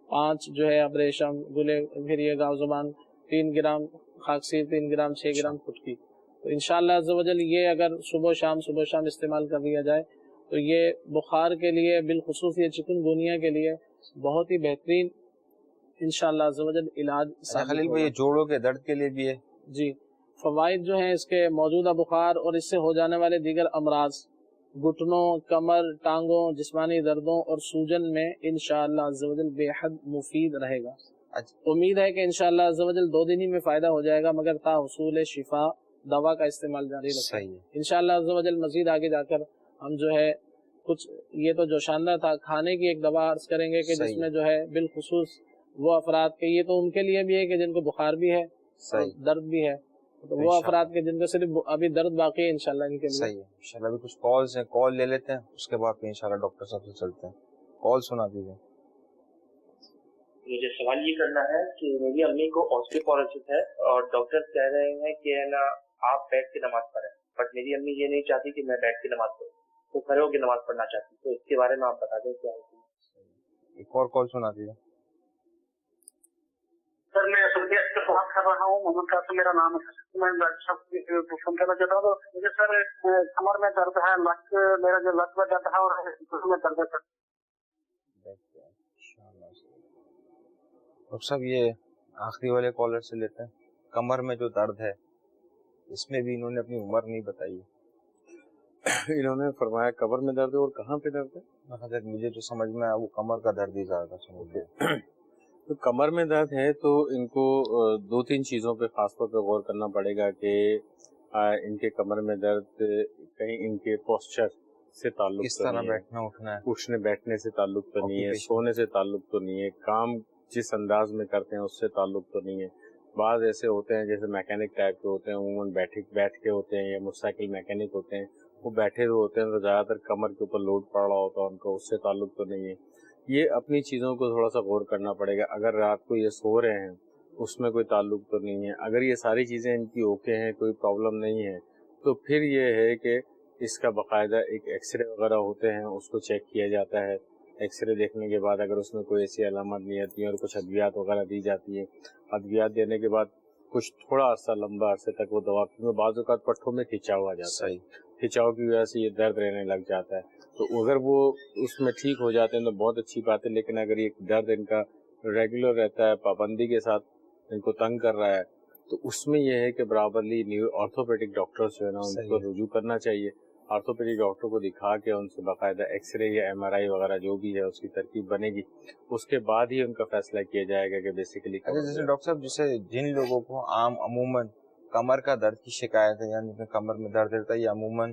5 جو ہے ابریشم گلے، پھر یہ گاؤ زبان 3 گرام، خاکسیر 3 گرام، 6 گرام پھٹکی. تو انشاءاللہ عز و جل یہ اگر صبح شام استعمال کر لیا جائے تو یہ بخار کے لیے، بالخصوص یہ چکن گونیا کے لیے بہت ہی بہترین انشاءاللہ عز و جل علاج خلیل بھائی، یہ جوڑوں کے درد کے لیے بھی ہے؟ جی. فوائد جو ہیں اس کے موجودہ بخار اور اس سے ہو جانے والے دیگر امراض، گھٹنوں، کمر، ٹانگوں، جسمانی دردوں اور سوجن میں انشاءاللہ عز و جل بے حد مفید رہے گا. امید ہے کہ انشاءاللہ عز و جل 2 دن ہی میں فائدہ ہو جائے گا، مگر تا حصول شفا دوا کا استعمال جاری رکھیں. انشاءاللہ عز و جل مزید آگے جا کر ہم جو ہے کچھ یہ تو جو شاندار تھا کھانے کی ایک دوا عرض کریں گے کہ جس میں جو ہے بالخصوص وہ افراد کے یہ تو ان کے لیے بھی ہے کہ جن کو بخار بھی ہے، درد بھی ہے، تو وہ افراد کے جن کو صرف ابھی درد باقی ہے انشاءاللہ ان کے لیے. صحیح ہے. انشاءاللہ ابھی کچھ کالز ہیں، کال لے لیتے ہیں، اس کے بعد پھر انشاءاللہ ڈاکٹر صاحب سے چلتے ہیں. کال سنا دیجیے. مجھے سوال یہ کرنا ہے کہ میری امی کو آسٹیوپوروسس ہے اور ڈاکٹر کہہ رہے ہیں کہ نا آپ بیٹھ کے نماز پڑھیں، بٹ میری امی یہ نہیں چاہتی کہ میں بیٹھ کے نماز پڑھوں، وہ کھڑے ہو کے نماز پڑھنا چاہتی. تو اس کے بارے میں آپ بتا دیں کیا ہے. ایک اور کال سنا دیجیے. سر میں سرگیت سے بات کر رہا ہوں، محمد قاسم میرا نام ہے. میں ڈاکٹر صاحب فون کرنا چاہتا ہوں. تو مجھے سر کمر میں درد ہے، میرا جو لک میں درد ہے اور میں درد ہے سر. ڈاکٹر صاحب یہ آخری والے کالر سے لیتے ہیں. کمر میں جو درد ہے اس میں بھی انہوں نے اپنی عمر نہیں بتائی. انہوں نے فرمایا کمر میں درد ہے اور کہاں پہ درد ہے؟ مجھے جو سمجھ میں آیا وہ کمر کا درد ہی زیادہ سمجھتے ہیں. تو کمر میں درد ہے تو ان کو 2-3 چیزوں پہ خاص طور پہ غور کرنا پڑے گا کہ ان کے کمر میں درد کہیں ان کے پوسچر سے تعلق اس طرح بیٹھنا اٹھنا ہے، اٹھنے بیٹھنے سے تعلق تو نہیں ہے، سونے سے تعلق تو نہیں ہے، کام جس انداز میں کرتے ہیں اس سے تعلق تو نہیں ہے. بعض ایسے ہوتے ہیں جیسے میکینک ٹائپ کے ہوتے ہیں، عموماً بیٹھ کے ہوتے ہیں، یا موٹر سائیکل میکینک ہوتے ہیں، وہ بیٹھے ہوئے ہوتے ہیں تو زیادہ تر کمر کے اوپر لوڈ پڑ رہا ہوتا ہے ان کا، اس سے تعلق تو نہیں ہے. یہ اپنی چیزوں کو تھوڑا سا غور کرنا پڑے گا. اگر رات کو یہ سو رہے ہیں اس میں کوئی تعلق تو نہیں ہے. اگر یہ ساری چیزیں ان کی اوکے ہیں، کوئی پرابلم نہیں ہے، تو پھر یہ ہے کہ اس کا باقاعدہ ایک ایکس رے وغیرہ ہوتے ہیں، اس کو چیک کیا جاتا ہے. ایکس رے دیکھنے کے بعد اگر اس میں کوئی ایسی علامات نہیں آتی ہیں اور کچھ ادویات وغیرہ دی جاتی ہیں، ادویات دینے کے بعد کچھ تھوڑا عرصہ لمبا عرصے تک وہ دوا میں بعض اوقات پٹھوں میں کھنچاؤ آ جاتا ہے، کھنچاؤ کی وجہ سے یہ درد رہنے لگ جاتا ہے. تو اگر وہ اس میں ٹھیک ہو جاتے ہیں تو بہت اچھی بات ہے. لیکن اگر یہ درد ان کا ریگولر رہتا ہے، پابندی کے ساتھ ان کو تنگ کر رہا ہے، تو اس میں یہ ہے کہ برابرلی آرتھوپیڈک ڈاکٹرز جو ہے نا ان کو رجوع کرنا چاہیے. آرتھوپیڈک ڈاکٹر کو دکھا کے ان سے باقاعدہ ایکس رے یا ایم آر آئی وغیرہ جو بھی ہے اس کی ترکیب بنے گی، اس کے بعد ہی ان کا فیصلہ کیا جائے گا کہ بیسیکلی. جیسے ڈاکٹر صاحب جیسے جن لوگوں کو عموماً کمر کا درد کی شکایت ہے، یعنی کمر میں درد رہتا ہے، یہ عموماً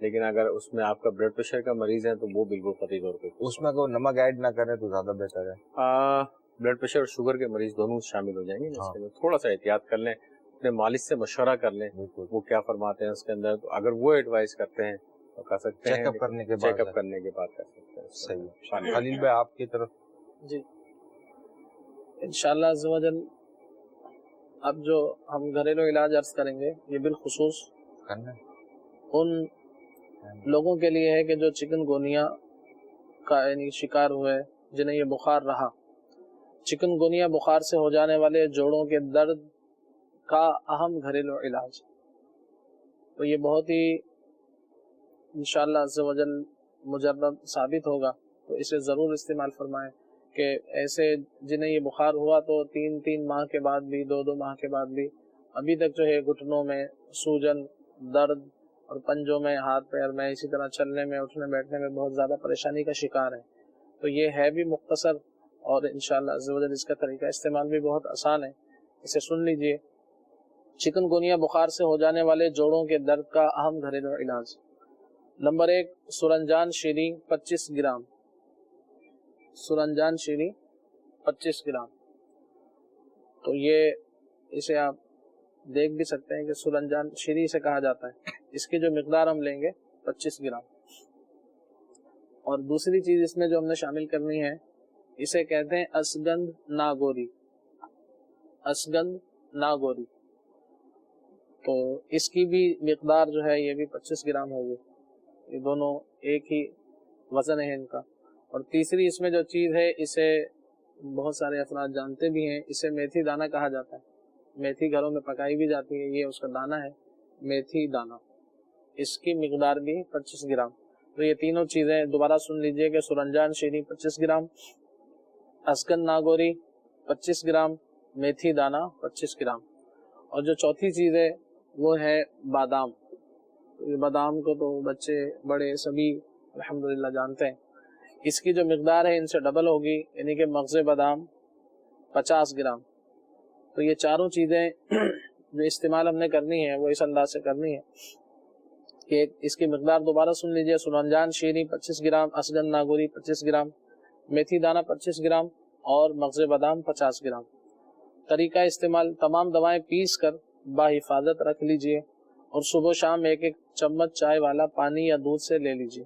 لیکن اگر اس میں آپ کا بلڈ پریشر کا مریض ہے تو وہ بالکل قطعی طور پہ اس میں کوئی نمک ایڈ نہ کریں تو زیادہ بہتر ہے. بلڈ پریشر اور شوگر کے مریض دونوں شامل ہو جائیں گے. اس کے اندر تھوڑا سا احتیاط کر لیں, اپنے مالج سے مشورہ کر لیں وہ کیا فرماتے ہیں اس کے اندر. تو اگر وہ ایڈوائز کرتے ہیں تو کر سکتے ہیں, چیک اپ کرنے کے بعد کر سکتے ہیں. صحیح. خلیل بھائی آپ کی طرف. جی انشاءاللہ عز و جل اب جو ہم گھریلو علاج عرض کریں گے یہ بالخصوص ان لوگوں کے لیے ہے کہ جو چکن گونیا کا یعنی شکار ہوئے, جنہیں یہ بخار رہا. چکن گونیا بخار سے ہو جانے والے جوڑوں کے درد کا اہم گھریلو علاج. تو یہ بہت ہی انشاءاللہ عز و جل مجرب ثابت ہوگا, تو اسے ضرور استعمال فرمائیں. کہ ایسے جنہیں یہ بخار ہوا تو 3 ماہ کے بعد بھی 2 ماہ کے بعد بھی ابھی تک جو ہے گھٹنوں میں سوجن, درد اور پنجوں میں, ہاتھ پیر میں, اسی طرح چلنے میں, اٹھنے بیٹھنے میں بہت زیادہ پریشانی کا شکار ہے. تو یہ ہے بھی مختصر اور انشاءاللہ عز و جل اس کا طریقہ استعمال بھی بہت آسان ہے. اسے سن لیجئے. چکن گونیا بخار سے ہو جانے والے جوڑوں کے درد کا اہم گھریلو علاج. نمبر 1 سرنجان شیریں 25 گرام. سرنجان شیریں 25 گرام. تو یہ اسے آپ دیکھ بھی سکتے ہیں کہ سرنجان شیریں سے کہا جاتا ہے. اس کی جو مقدار ہم لیں گے 25 گرام. اور دوسری چیز اس میں جو ہم نے شامل کرنی ہے اسے کہتے ہیں اسگند ناگوری. اسگند ناگوری. تو اس کی بھی مقدار جو ہے یہ بھی 25 گرام ہوگی. یہ دونوں ایک ہی وزن ہے ان کا. اور تیسری اس میں جو چیز ہے اسے بہت سارے افراد جانتے بھی ہیں, اسے میتھی دانہ کہا جاتا ہے. میتھی گھروں میں پکائی بھی جاتی ہے, یہ اس کا دانہ ہے میتھی دانہ. اس کی مقدار بھی 25 گرام. تو یہ تینوں چیزیں دوبارہ سن لیجئے کہ سرنجان شیریں 25 گرام, اسگند ناگوری 25 گرام, میتھی دانہ 25 گرام. اور جو چوتھی چیز ہے وہ ہے بادام. بادام کو تو بچے بڑے سبھی الحمدللہ جانتے ہیں. اس کی جو مقدار ہے ان سے ڈبل ہوگی, یعنی کہ مغز بادام 50 گرام. تو یہ چاروں چیزیں جو استعمال ہم نے کرنی ہے وہ اس انداز سے کرنی ہے کہ اس کی مقدار دوبارہ سن لیجئے. سرنجان شیریں 25 گرام, اسگند ناگوری 25 گرام, میتھی دانہ 25 گرام اور مغز بادام 50 گرام. طریقہ استعمال: تمام دوائیں پیس کر باحفاظت رکھ لیجئے اور صبح و شام 1 چمچ چائے والا پانی یا دودھ سے لے لیجئے.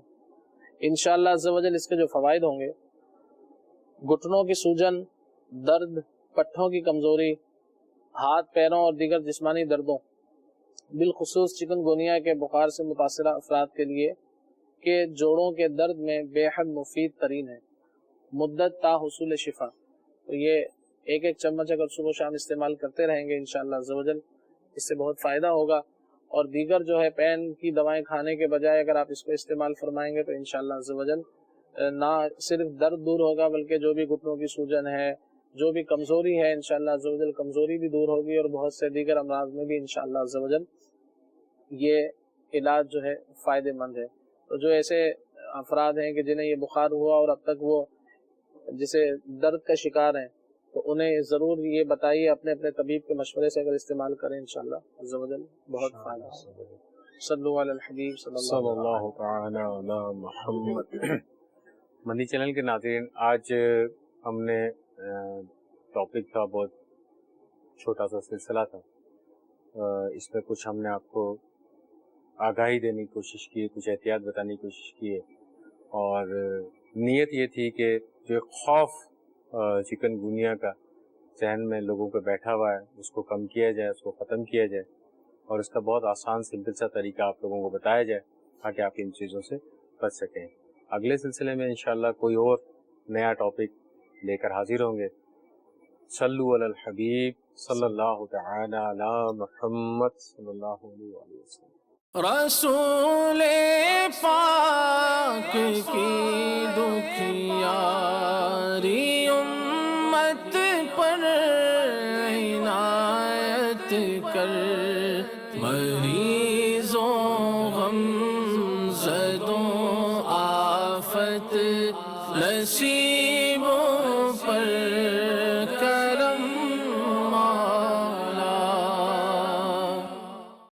انشاءاللہ عز و جل اس کے جو فوائد ہوں گے, گھٹنوں کی سوجن, درد, پٹھوں کی کمزوری, ہاتھ پیروں اور دیگر جسمانی دردوں, بالخصوص چکن گونیا کے بخار سے متاثرہ افراد کے لیے کہ جوڑوں کے درد میں بے حد مفید ترین ہے. مدت تا حصول شفا. تو یہ 1 چمچ اگر صبح و شام استعمال کرتے رہیں گے انشاءاللہ عز و جل اس سے بہت فائدہ ہوگا. اور دیگر جو ہے پین کی دوائیں کھانے کے بجائے اگر آپ اس کو استعمال فرمائیں گے تو انشاءاللہ عز و جل نہ صرف درد دور ہوگا بلکہ جو بھی گھٹنوں کی سوجن ہے, جو بھی کمزوری ہے, انشاءاللہ عز و جل کمزوری بھی دور ہوگی. اور بہت سے دیگر امراض میں بھی انشاءاللہ عز و جل یہ علاج جو ہے فائدہ مند ہے. تو جو ایسے افراد ہیں کہ جنہیں یہ بخار ہوا اور اب تک وہ جسے درد کا شکار ہیں تو انہیں ضرور یہ بتائیے اپنے طبیب کے مشورے سے اگر استعمال کریں انشاءاللہ عز و جل بہت فائدہ ہوگا. صلو علی الحبیب صلی اللہ تعالی علی محمد. مدنی چینل کے ناظرین, آج ہم نے ٹاپک تھا, بہت چھوٹا سا سلسلہ تھا, اس میں کچھ ہم نے آپ کو آگاہی دینے کی کوشش کی, کچھ احتیاط بتانے کی کوشش کی ہے. اور نیت یہ تھی کہ جو خوف چکن گونیا کا ذہن میں لوگوں کو بیٹھا ہوا ہے اس کو کم کیا جائے, اس کو ختم کیا جائے اور اس کا بہت آسان سمپل سا طریقہ آپ لوگوں کو بتایا جائے تاکہ آپ ان چیزوں سے بچ سکیں. اگلے سلسلے میں انشاءاللہ کوئی اور نیا ٹاپک لے کر حاضر ہوں گے. صلو علی الحبیب صلی اللہ تعالی علی محمد صلی اللہ علیہ وسلم. رسول پاک کی دکھیاری امت پر عنایت کر, مریضوں غم زدوں آفت نصیب